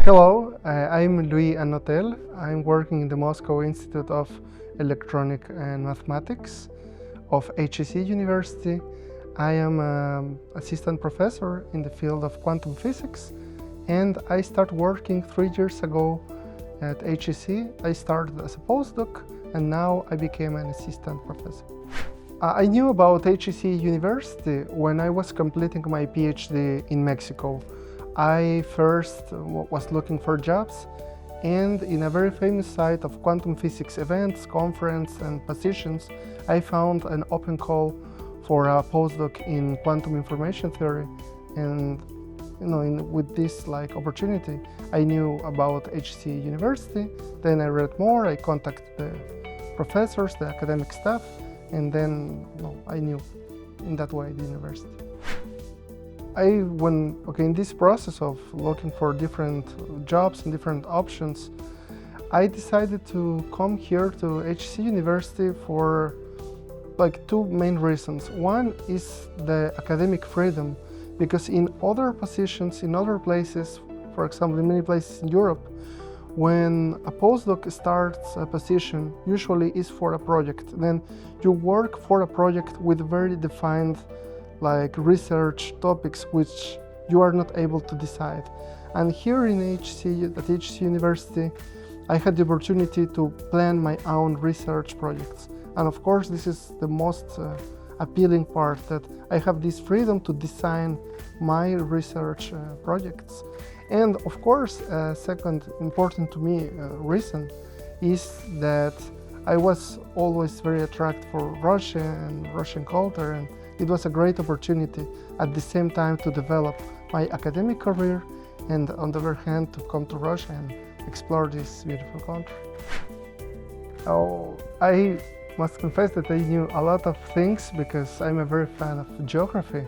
Hello, I'm Louis Hanotel. I'm working in the Moscow Institute of Electronic and Mathematics of HSE University. I am an assistant professor in the field of quantum physics, and I started working 3 years ago at HSE. I started as a postdoc, and now I became an assistant professor. I knew about HSE University when I was completing my PhD in Mexico. I first was looking for jobs, and in a very famous site of quantum physics events, conference and positions, I found an open call for a postdoc in quantum information theory. And with this opportunity, I knew about HSE University. Then I read more, I contacted the professors, the academic staff, and then I knew in that way the university. In this process of looking for different jobs and different options, I decided to come here to HSE University for two main reasons. One is the academic freedom, because in other positions, in other places, for example, in many places in Europe, when a postdoc starts a position, usually is for a project. Then you work for a project with very defined research topics which you are not able to decide. And here in at HSE University, I had the opportunity to plan my own research projects. And of course, this is the most appealing part, that I have this freedom to design my research projects. And of course, second important to me reason is that I was always very attracted for Russia and Russian culture, and it was a great opportunity at the same time to develop my academic career and on the other hand to come to Russia and explore this beautiful country. I must confess that I knew a lot of things because I'm a very fan of geography.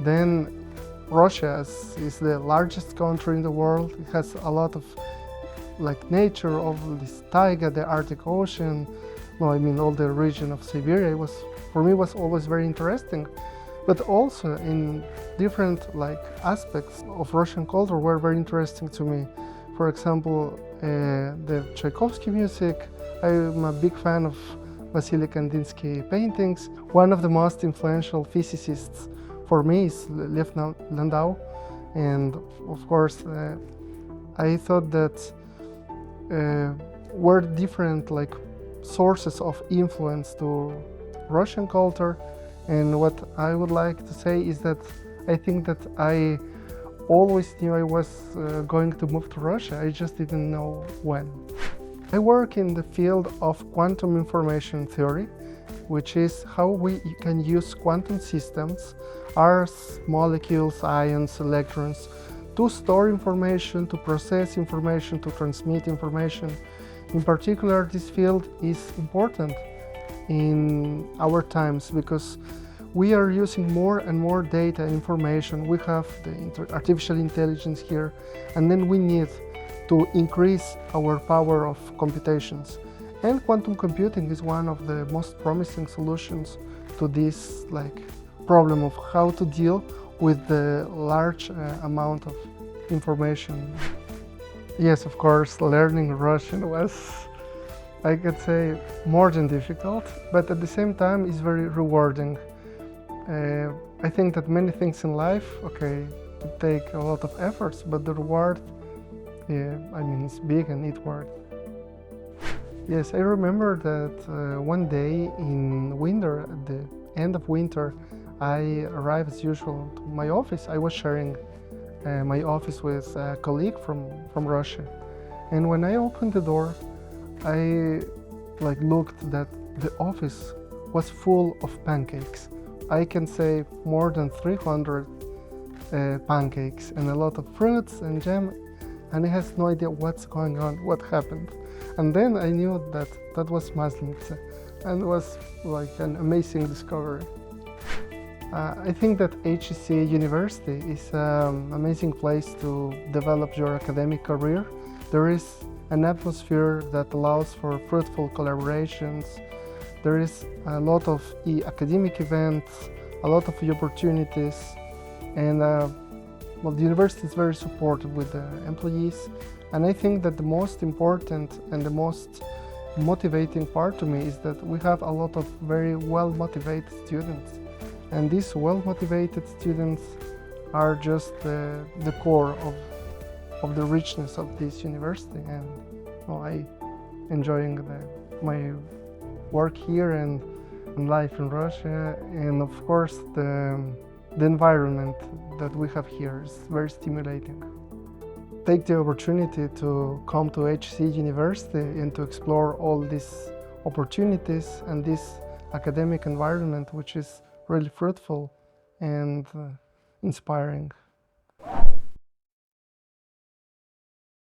Then Russia is the largest country in the world. It has a lot of nature of this taiga, the Arctic Ocean. All the region of Siberia for me was always very interesting. But also in different aspects of Russian culture were very interesting to me. For example, the Tchaikovsky music. I'm a big fan of Vasily Kandinsky paintings. One of the most influential physicists for me is Lev Landau, and of course I thought that were different sources of influence to Russian culture. And what I would like to say is that I think that I always knew I was going to move to Russia. I just didn't know when. I work in the field of quantum information theory, which is how we can use quantum systems, atoms, molecules, ions, electrons, to store information, to process information, to transmit information. In particular, this field is important in our times because we are using more and more data and information. We have the artificial intelligence here, and then we need to increase our power of computations. And quantum computing is one of the most promising solutions to this problem of how to deal with the large amount of information. Yes, of course, learning Russian was, I could say, more than difficult, but at the same time it's very rewarding. I think that many things in life, it take a lot of efforts, but the reward, it's big and it worth. Yes, I remember that one day in winter, at the end of winter, I arrived as usual to my office. I was sharing my office with a colleague from Russia. And when I opened the door, I looked that the office was full of pancakes. I can say more than 300 pancakes and a lot of fruits and jam, and I had no idea what's going on, what happened. And then I knew that was Masleniца, and it was an amazing discovery. I think that HSE University is an amazing place to develop your academic career. There is an atmosphere that allows for fruitful collaborations. There is a lot of academic events, a lot of opportunities, and well, the university is very supportive with the employees, and I think that the most important and the most motivating part to me is that we have a lot of very well-motivated students, and these well-motivated students are just the core of the richness of this university, and well, I enjoying my work here and life in Russia, and of course the environment that we have here is very stimulating. Take the opportunity to come to HSE University and to explore all these opportunities and this academic environment, which is really fruitful and inspiring.